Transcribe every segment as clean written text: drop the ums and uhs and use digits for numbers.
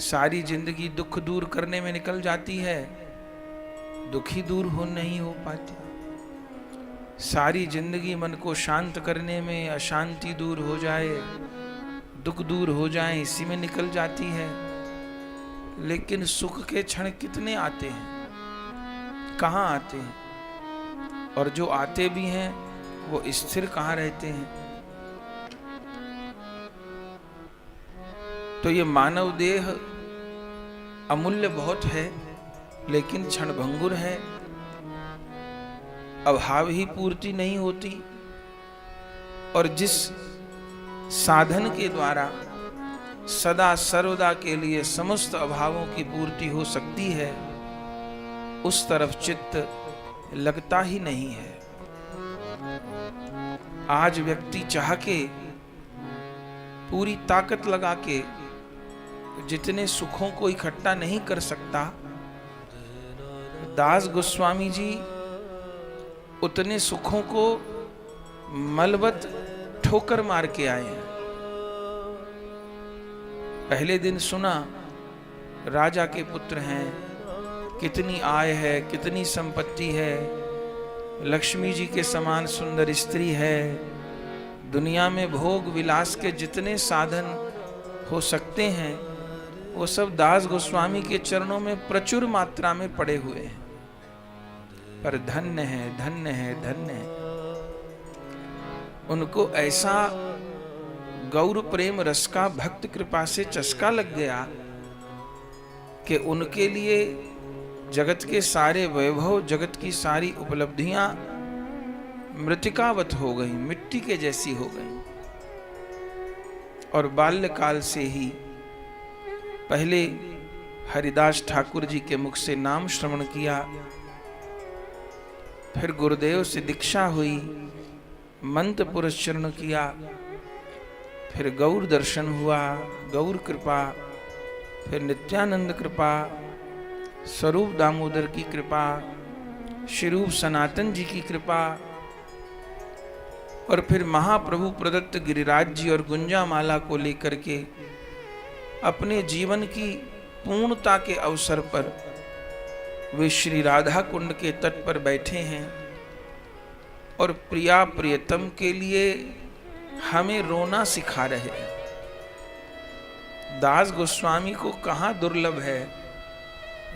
सारी जिंदगी दुख दूर करने में निकल जाती है, दुखी दूर नहीं हो पाती। सारी जिंदगी मन को शांत करने में, अशांति दूर हो जाए, दुख दूर हो जाए, इसी में निकल जाती है। लेकिन सुख के क्षण कितने आते हैं, कहाँ आते हैं, और जो आते भी हैं वो स्थिर कहाँ रहते हैं। तो ये मानव देह अमूल्य बहुत है, लेकिन क्षणभंगुर है। अभाव ही पूर्ति नहीं होती, और जिस साधन के द्वारा सदा सर्वदा के लिए समस्त अभावों की पूर्ति हो सकती है, उस तरफ चित्त लगता ही नहीं है। आज व्यक्ति चाह के पूरी ताकत लगा के जितने सुखों को इकट्ठा नहीं कर सकता, दास गोस्वामी जी उतने सुखों को मलबत ठोकर मार के आए हैं। पहले दिन सुना राजा के पुत्र हैं, कितनी आय है, कितनी संपत्ति है, लक्ष्मी जी के समान सुंदर स्त्री है, दुनिया में भोग विलास के जितने साधन हो सकते हैं वो सब दास गोस्वामी के चरणों में प्रचुर मात्रा में पड़े हुए हैं। पर धन्य है, धन्य है, धन्य है। उनको ऐसा गौर प्रेम रस का भक्त कृपा से चस्का लग गया कि उनके लिए जगत के सारे वैभव, जगत की सारी उपलब्धियां मृतिकावत हो गई, मिट्टी के जैसी हो गई। और बाल्यकाल से ही पहले हरिदास ठाकुर जी के मुख से नाम श्रवण किया, फिर गुरुदेव से दीक्षा हुई, मंत्र पुरस्चरण किया, फिर गौर दर्शन हुआ, गौर कृपा, फिर नित्यानंद कृपा, स्वरूप दामोदर की कृपा, श्रीरूप सनातन जी की कृपा, और फिर महाप्रभु प्रदत्त गिरिराज जी और गुंजा माला को लेकर के अपने जीवन की पूर्णता के अवसर पर वे श्री राधा कुंड के तट पर बैठे हैं और प्रिया प्रियतम के लिए हमें रोना सिखा रहे हैं। दास गोस्वामी को कहाँ दुर्लभ है,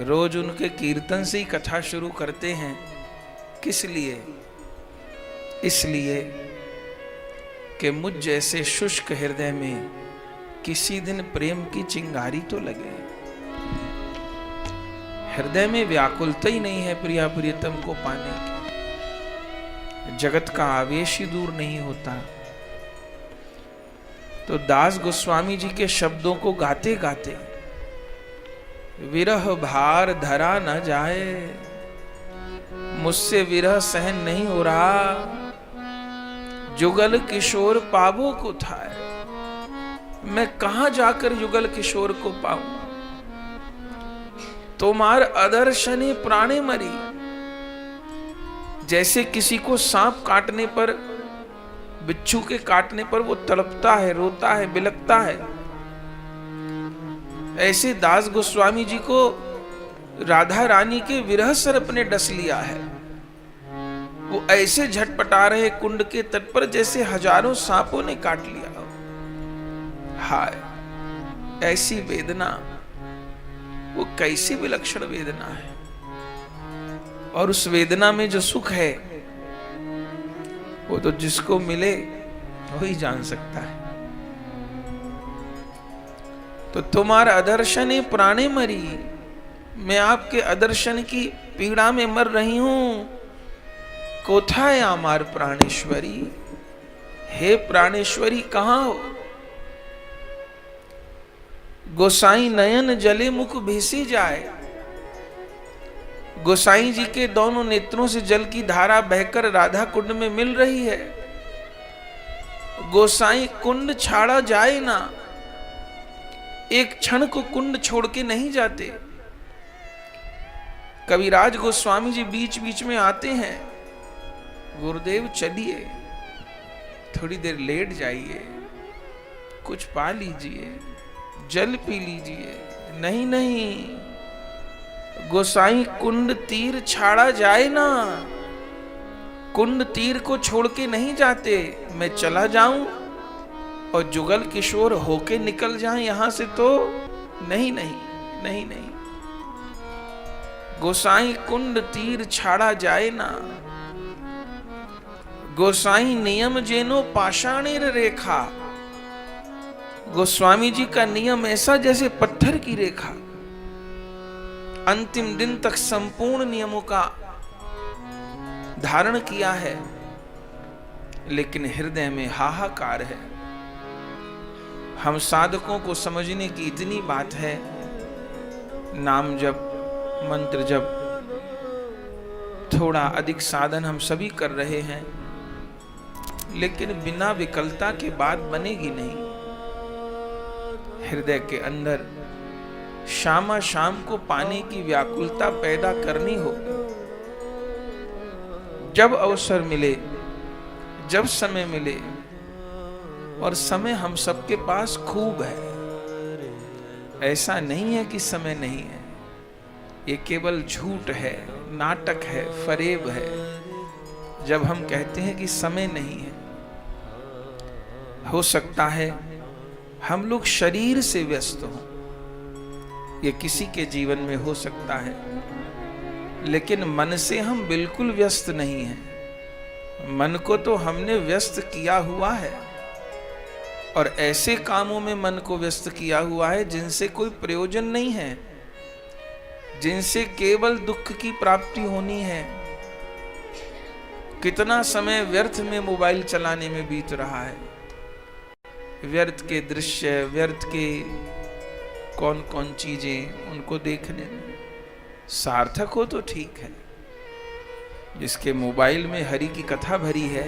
रोज उनके कीर्तन से ही कथा शुरू करते हैं। किस लिए? इसलिए कि मुझ जैसे शुष्क हृदय में किसी दिन प्रेम की चिंगारी तो लगे। हृदय में व्याकुलता ही नहीं है प्रिया प्रियतम को पाने की, जगत का आवेश ही दूर नहीं होता। तो दास गोस्वामी जी के शब्दों को गाते गाते, विरह भार धरा न जाए, मुझसे विरह सहन नहीं हो रहा, जुगल किशोर पावो को था, मैं कहां जाकर युगल किशोर को पाऊं। तुम्हार अदर्शने प्राणे मरी, जैसे किसी को सांप काटने पर, बिच्छू के काटने पर वो तड़पता है, रोता है, बिलखता है, ऐसे दास गोस्वामी जी को राधा रानी के विरह सर्प ने डस लिया है। वो ऐसे झटपटा रहे कुंड के तट पर जैसे हजारों सांपों ने काट लिया। हाय, ऐसी वेदना, वो कैसी विलक्षण वेदना है। और उस वेदना में जो सुख है वो तो जिसको मिले वही जान सकता है। तो तुम्हारा अदर्शने प्राणे मरी, मैं आपके अदर्शन की पीड़ा में मर रही हूं। कोथाय आमार प्राणेश्वरी, हे प्राणेश्वरी कहां हो। गोसाई नयन जले मुख भेसी जाए, गोसाई जी के दोनों नेत्रों से जल की धारा बहकर राधा कुंड में मिल रही है। गोसाई कुंड छाड़ा जाए ना, एक क्षण को कुंड छोड़ के नहीं जाते। कविराज गोस्वामी जी बीच बीच में आते हैं, गुरुदेव चलिए थोड़ी देर लेट जाइए, कुछ पा लीजिए, जल पी लीजिए, नहीं नहीं, गोसाई कुंड तीर छाड़ा जाए ना, कुंड तीर को छोड़ के नहीं जाते। मैं चला जाऊं और जुगल किशोर होके निकल जाए यहां से तो नहीं नहीं नहीं नहीं। गोसाई कुंड तीर छाड़ा जाए ना, गोसाई नियम जेनो पाषाणेर रेखा। गोस्वामी जी का नियम ऐसा जैसे पत्थर की रेखा, अंतिम दिन तक संपूर्ण नियमों का धारण किया है, लेकिन हृदय में हाहाकार है। हम साधकों को समझने की इतनी बात है, नाम जप मंत्र जप थोड़ा अधिक साधन हम सभी कर रहे हैं, लेकिन बिना विकलता के बात बनेगी नहीं। हृदय के अंदर शामा शाम को पाने की व्याकुलता पैदा करनी होगी। जब अवसर मिले, जब समय मिले, और समय हम सबके पास खूब है, ऐसा नहीं है कि समय नहीं है। ये केवल झूठ है, नाटक है, फरेब है जब हम कहते हैं कि समय नहीं है। हो सकता है हम लोग शरीर से व्यस्त हों, ये किसी के जीवन में हो सकता है, लेकिन मन से हम बिल्कुल व्यस्त नहीं हैं। मन को तो हमने व्यस्त किया हुआ है, और ऐसे कामों में मन को व्यस्त किया हुआ है जिनसे कोई प्रयोजन नहीं है, जिनसे केवल दुख की प्राप्ति होनी है। कितना समय व्यर्थ में मोबाइल चलाने में बीत रहा है, व्यर्थ के दृश्य, व्यर्थ के कौन कौन चीजें, उनको देखने में। सार्थक हो तो ठीक है, जिसके मोबाइल में हरि की कथा भरी है,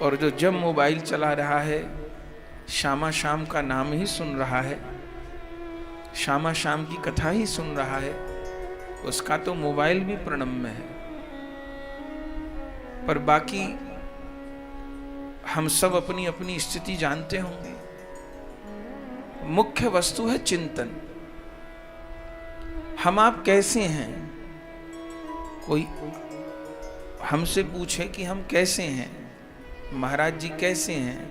और जो जब मोबाइल चला रहा है श्यामा शाम का नाम ही सुन रहा है, श्यामा शाम की कथा ही सुन रहा है, उसका तो मोबाइल भी प्रणम्य है। पर बाकी हम सब अपनी अपनी स्थिति जानते होंगे। मुख्य वस्तु है चिंतन। हम आप कैसे हैं? कोई हमसे पूछे कि हम कैसे हैं, महाराज जी कैसे हैं,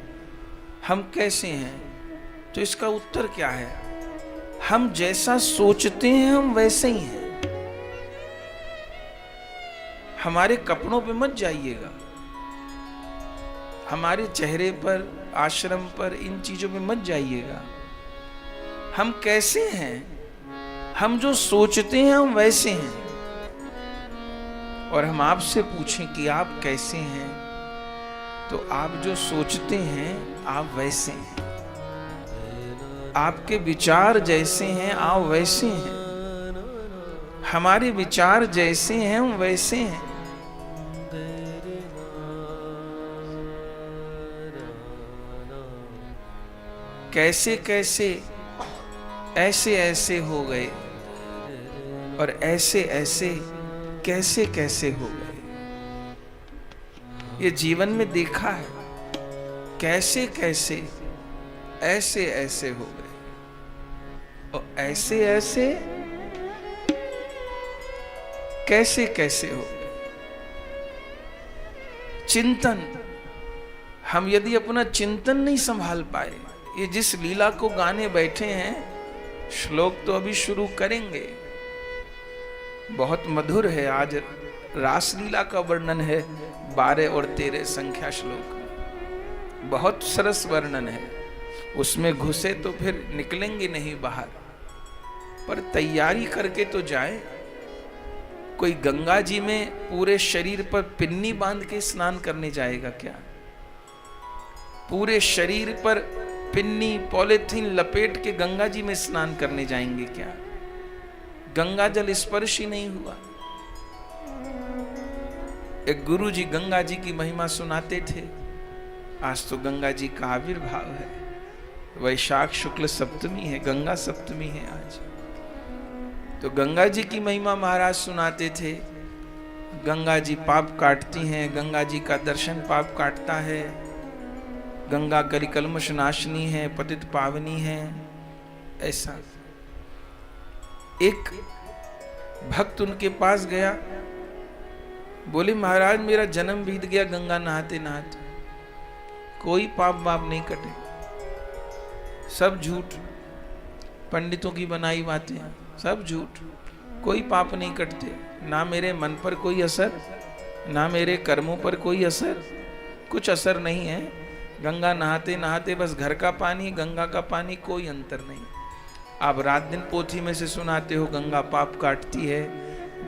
हम कैसे हैं, तो इसका उत्तर क्या है? हम जैसा सोचते हैं हम वैसे ही हैं। हमारे कपड़ों पे मत जाइएगा, हमारे चेहरे पर, आश्रम पर, इन चीजों पे मत जाइएगा। हम कैसे हैं, हम जो सोचते हैं हम वैसे हैं। और हम आपसे पूछें कि आप कैसे हैं, तो आप जो सोचते हैं आप वैसे हैं। आपके विचार जैसे हैं आप वैसे हैं। हमारे विचार जैसे हैं हम वैसे हैं। कैसे कैसे, ऐसे ऐसे हो गए, और ऐसे ऐसे कैसे कैसे हो गए। ये जीवन में देखा है, कैसे कैसे, ऐसे ऐसे हो गए, और ऐसे ऐसे कैसे कैसे हो गए। चिंतन, हम यदि अपना चिंतन नहीं संभाल पाए, ये जिस लीला को गाने बैठे हैं, श्लोक तो अभी शुरू करेंगे, बहुत मधुर है। आज रासलीला का वर्णन है 12 और 13 संख्या श्लोक में, बहुत सरस वर्णन है। उसमें घुसे तो फिर निकलेंगे नहीं बाहर, पर तैयारी करके तो जाए। कोई गंगा जी में पूरे शरीर पर पिन्नी बांध के स्नान करने जाएगा क्या? पूरे शरीर पर पिन्नी, पॉलिथीन लपेट के गंगा जी में स्नान करने जाएंगे क्या? गंगा जल स्पर्श ही नहीं हुआ। एक गुरु जी गंगा जी की महिमा सुनाते थे। आज तो गंगा जी का आविर्भाव है, वैशाख शुक्ल सप्तमी है, गंगा सप्तमी है आज। तो गंगा जी की महिमा महाराज सुनाते थे। गंगा जी पाप काटती हैं, गंगा जी का दर्शन पाप काटता है, गंगा कलिकल्मष नाशनी है, पतित पावनी है, ऐसा। एक भक्त उनके पास गया, बोले महाराज मेरा जन्म बीत गया गंगा नहाते नहाते, कोई पाप बाप नहीं कटे, सब झूठ, पंडितों की बनाई बातें, सब झूठ, कोई पाप नहीं कटते, ना मेरे मन पर कोई असर, ना मेरे कर्मों पर कोई असर, कुछ असर नहीं है। गंगा नहाते नहाते बस घर का पानी, गंगा का पानी, कोई अंतर नहीं। आप रात दिन पोथी में से सुनाते हो गंगा पाप काटती है,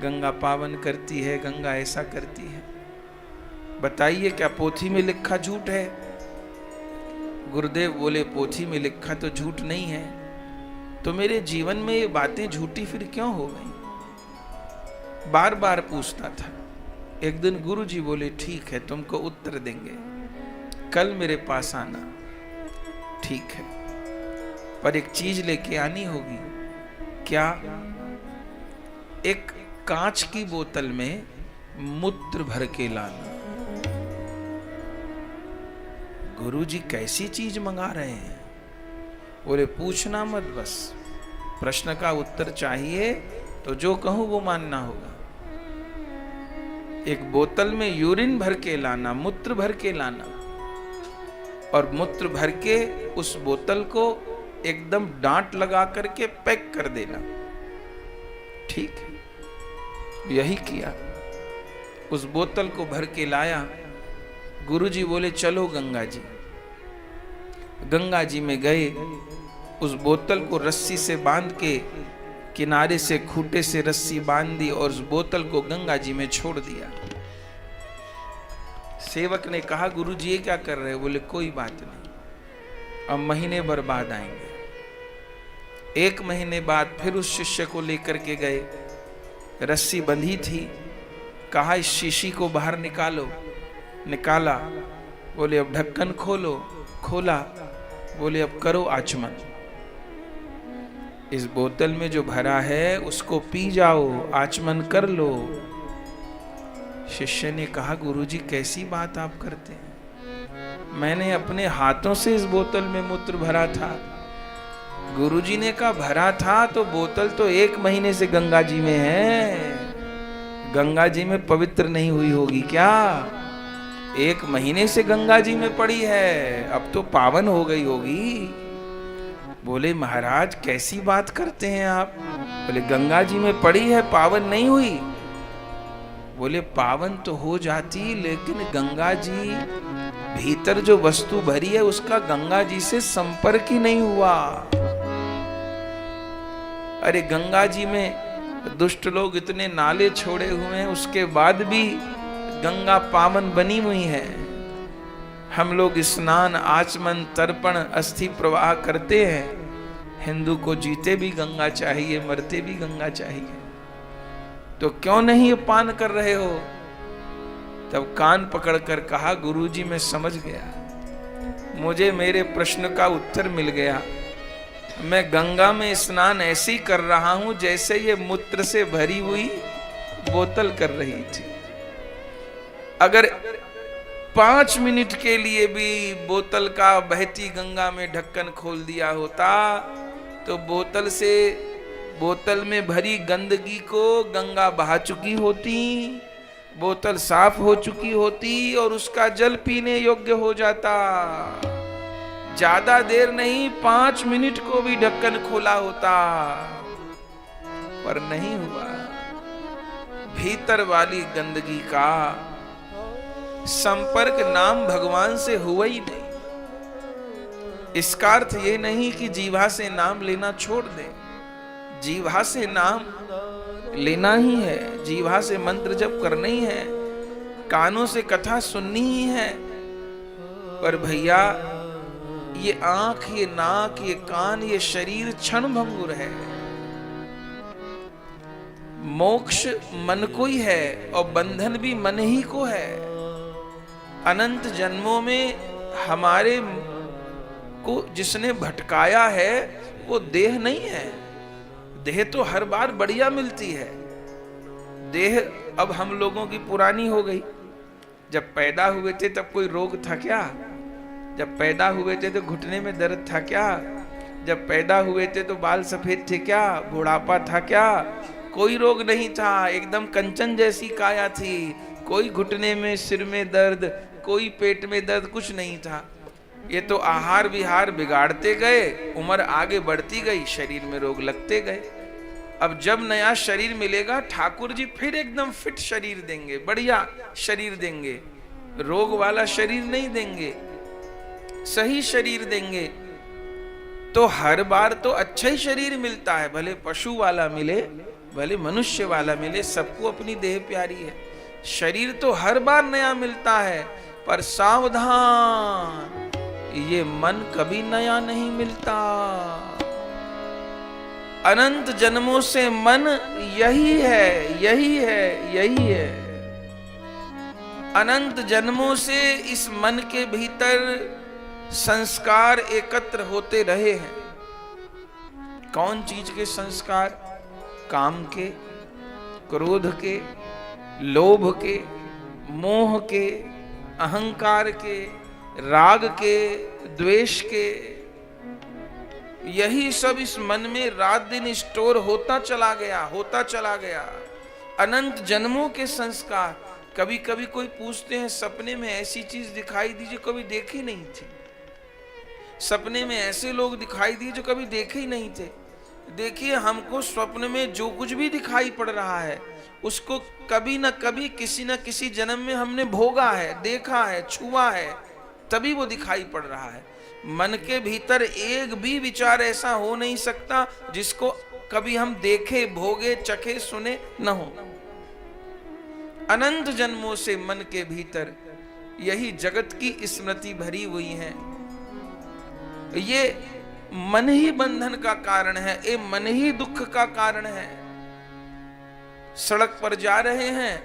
गंगा पावन करती है, गंगा ऐसा करती है। बताइए क्या पोथी में लिखा झूठ है? गुरुदेव बोले पोथी में लिखा तो झूठ नहीं है, तो मेरे जीवन में ये बातें झूठी फिर क्यों हो गई? बार बार पूछता था। एक दिन गुरुजी बोले ठीक है तुमको उत्तर देंगे, कल मेरे पास आना। ठीक है, पर एक चीज लेके आनी होगी। क्या? एक कांच की बोतल में मूत्र भर के लाना। गुरुजी कैसी चीज मंगा रहे हैं? बोले पूछना मत, बस प्रश्न का उत्तर चाहिए तो जो कहूं वो मानना होगा। एक बोतल में यूरिन भर के लाना, मूत्र भर के लाना, और मूत्र भर के उस बोतल को एकदम डांट लगा करके पैक कर देना। ठीक है, यही किया। उस बोतल को भर के लाया। गुरुजी बोले चलो गंगा जी। गंगा जी में गए, उस बोतल को रस्सी से बांध के, किनारे से खूंटे से रस्सी बांध दी और उस बोतल को गंगा जी में छोड़ दिया। सेवक ने कहा गुरुजी ये क्या कर रहे हो? बोले कोई बात नहीं, अब महीने भर बाद आएंगे। 1 महीने बाद फिर उस शिष्य को लेकर के गए, रस्सी बंधी थी, कहा इस शीशी को बाहर निकालो। निकाला। बोले अब ढक्कन खोलो। खोला। बोले अब करो आचमन। इस बोतल में जो भरा है उसको पी जाओ, आचमन कर लो। शिष्य ने कहा गुरुजी कैसी बात आप करते हैं, मैंने अपने हाथों से इस बोतल में मूत्र भरा था। गुरुजी ने कहा भरा था तो बोतल तो 1 महीने से गंगा जी में है, गंगा जी में पवित्र नहीं हुई होगी क्या? 1 महीने से गंगा जी में पड़ी है, अब तो पावन हो गई होगी। बोले महाराज कैसी बात करते हैं आप? बोले गंगा जी में पड़ी है, पावन नहीं हुई। बोले पावन तो हो जाती, लेकिन गंगा जी भीतर जो वस्तु भरी है उसका गंगा जी से संपर्क ही नहीं हुआ। अरे गंगा जी में दुष्ट लोग इतने नाले छोड़े हुए हैं, उसके बाद भी गंगा पावन बनी हुई है। हम लोग स्नान, आचमन, तर्पण, अस्थि प्रवाह करते हैं। हिंदू को जीते भी गंगा चाहिए, मरते भी गंगा चाहिए, तो क्यों नहीं पान कर रहे हो? तब कान पकड़कर कहा गुरुजी मैं समझ गया, मुझे मेरे प्रश्न का उत्तर मिल गया। मैं गंगा में स्नान ऐसे ही कर रहा हूं जैसे ये मूत्र से भरी हुई बोतल कर रही थी। अगर 5 मिनट के लिए भी बोतल का बहती गंगा में ढक्कन खोल दिया होता तो बोतल में भरी गंदगी को गंगा बहा चुकी होती, बोतल साफ हो चुकी होती और उसका जल पीने योग्य हो जाता। ज्यादा देर नहीं, 5 मिनट को भी ढक्कन खोला होता, पर नहीं हुआ। भीतर वाली गंदगी का संपर्क नाम भगवान से हुआ ही नहीं। इसका अर्थ ये नहीं कि जीवा से नाम लेना छोड़ दे, जीवा से नाम लेना ही है, जीवा से मंत्र जप करना ही है, कानों से कथा सुननी ही है। पर भैया ये आंख, ये नाक, ये कान, ये शरीर क्षण भंगुर है। मोक्ष मन को ही है और बंधन भी मन ही को है। अनंत जन्मों में हमारे को जिसने भटकाया है वो देह नहीं है। देह तो हर बार बढ़िया मिलती है। देह अब हम लोगों की पुरानी हो गई। जब पैदा हुए थे तब कोई रोग था क्या? जब पैदा हुए थे तो घुटने में दर्द था क्या? जब पैदा हुए थे तो बाल सफेद थे क्या? बुढ़ापा था क्या? कोई रोग नहीं था, एकदम कंचन जैसी काया थी। कोई घुटने में, सिर में दर्द, कोई पेट में दर्द, कुछ नहीं था। ये तो आहार विहार बिगाड़ते गए, उम्र आगे बढ़ती गई, शरीर में रोग लगते गए। अब जब नया शरीर मिलेगा, ठाकुर जी फिर एकदम फिट शरीर देंगे, बढ़िया शरीर देंगे, रोग वाला शरीर नहीं देंगे, सही शरीर देंगे। तो हर बार तो अच्छा ही शरीर मिलता है, भले पशु वाला मिले, भले मनुष्य वाला मिले, सबको अपनी देह प्यारी है। शरीर तो हर बार नया मिलता है, पर सावधान, ये मन कभी नया नहीं मिलता। अनंत जन्मों से मन यही है, यही है, यही है। अनंत जन्मों से इस मन के भीतर संस्कार एकत्र होते रहे हैं। कौन चीज के संस्कार? काम के, क्रोध के, लोभ के, मोह के, अहंकार के, राग के, द्वेष के। यही सब इस मन में रात दिन स्टोर होता चला गया, होता चला गया। अनंत जन्मों के संस्कार। कभी कभी कोई पूछते हैं, सपने में ऐसी चीज दिखाई दी जो कभी देखी नहीं थी। सपने में ऐसे लोग दिखाई दिए जो कभी देखे ही नहीं थे। देखिए, हमको स्वप्न में जो कुछ भी दिखाई पड़ रहा है, उसको कभी न कभी, किसी न किसी जन्म में हमने भोगा है, देखा है, छुआ है, तभी वो दिखाई पड़ रहा है। मन के भीतर एक भी विचार ऐसा हो नहीं सकता जिसको कभी हम देखे, भोगे, चखे, सुने न हो। अनंत जन्मों से मन के भीतर यही जगत की स्मृति भरी हुई है। ये मन ही बंधन का कारण है, ये मन ही दुख का कारण है। सड़क पर जा रहे हैं,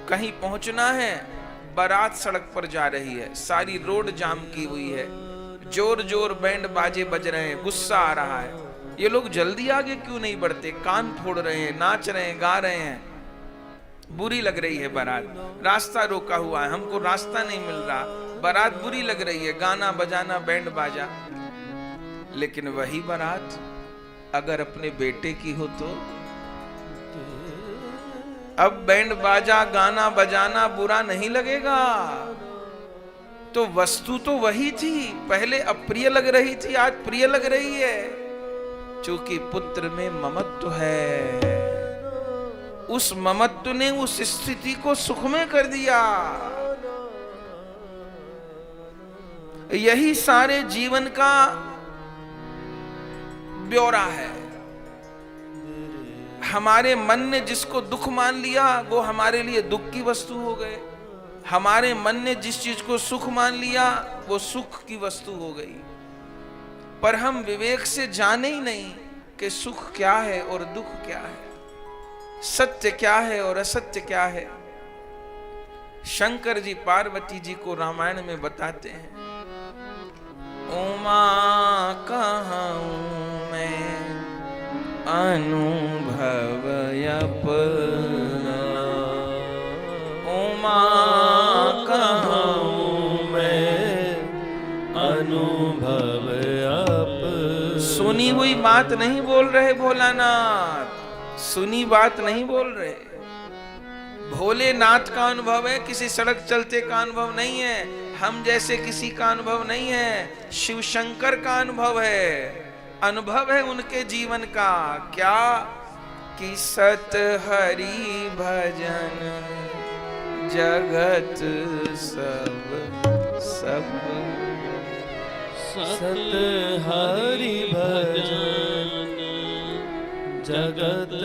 कहीं पहुंचना है, बारात सड़क पर जा रही है, सारी रोड जाम की हुई है, जोर जोर बैंड बाजे बज रहे हैं, गुस्सा आ रहा है। ये लोग जल्दी आगे क्यों नहीं बढ़ते? कान फोड़ रहे हैं, नाच रहे हैं, गा रहे हैं। बुरी लग रही है बारात, रास्ता रोका हुआ है, हमको रास्ता नहीं मिल रहा, बारात बुरी लग रही है, गाना बजाना, बैंड बाजा। लेकिन वही बारात अगर अपने बेटे की हो तो अब बैंड बाजा, गाना बजाना बुरा नहीं लगेगा। तो वस्तु तो वही थी, पहले अप्रिय लग रही थी, आज प्रिय लग रही है, क्योंकि पुत्र में ममत्व है। उस ममत्व ने उस स्थिति को सुखमय कर दिया। यही सारे जीवन का ब्यौरा है। हमारे मन ने जिसको दुख मान लिया, वो हमारे लिए दुख की वस्तु हो गए। हमारे मन ने जिस चीज को सुख मान लिया, वो सुख की वस्तु हो गई। पर हम विवेक से जाने ही नहीं कि सुख क्या है और दुख क्या है, सत्य क्या है और असत्य क्या है। शंकर जी पार्वती जी को रामायण में बताते हैं, उमा कहूं मैं अनुभव अपना, उमा कहूं मैं अनुभव अपना। सुनी हुई बात नहीं बोल रहे भोलानाथ, सुनी बात नहीं बोल रहे। भोलेनाथ का अनुभव है, किसी सड़क चलते का अनुभव नहीं है, हम जैसे किसी का अनुभव नहीं है। शिव शंकर का अनुभव है, अनुभव है उनके जीवन का। क्या कि सत हरि भजन जगत सब सत हरि भजन जगत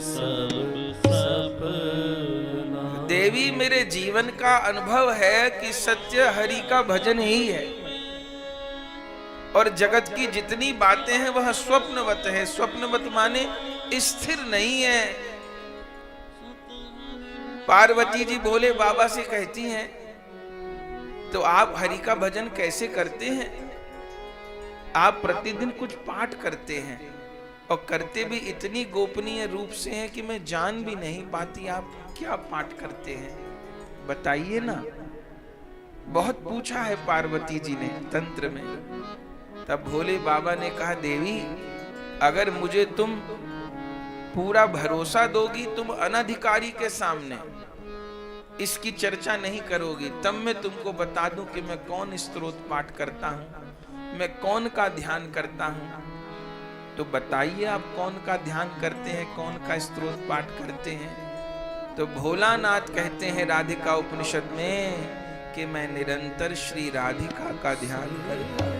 सब सपना। देवी, मेरे जीवन का अनुभव है कि सत्य हरि का भजन ही है, और जगत की जितनी बातें हैं वह स्वप्नवत है। स्वप्नवत माने स्थिर नहीं है। पार्वती जी भोले बाबा से कहती हैं, तो आप हरि का भजन कैसे करते हैं? आप प्रतिदिन कुछ पाठ करते हैं, और करते भी इतनी गोपनीय रूप से हैं कि मैं जान भी नहीं पाती आप क्या पाठ करते हैं, बताइए ना। बहुत पूछा है पार्वती जी ने तंत्र में। तब भोले बाबा ने कहा, देवी अगर मुझे तुम पूरा भरोसा दोगी, तुम अनधिकारी के सामने इसकी चर्चा नहीं करोगी, तब मैं तुमको बता दूं कि मैं कौन स्तोत्र पाठ करता हूं, मैं कौन का ध्यान करता हूं। तो बताइए आप कौन का ध्यान करते हैं, कौन का स्तोत्र पाठ करते हैं। तो भोलानाथ कहते हैं राधिका उपनिषद में कि मैं निरंतर श्री राधिका का ध्यान करता हूं।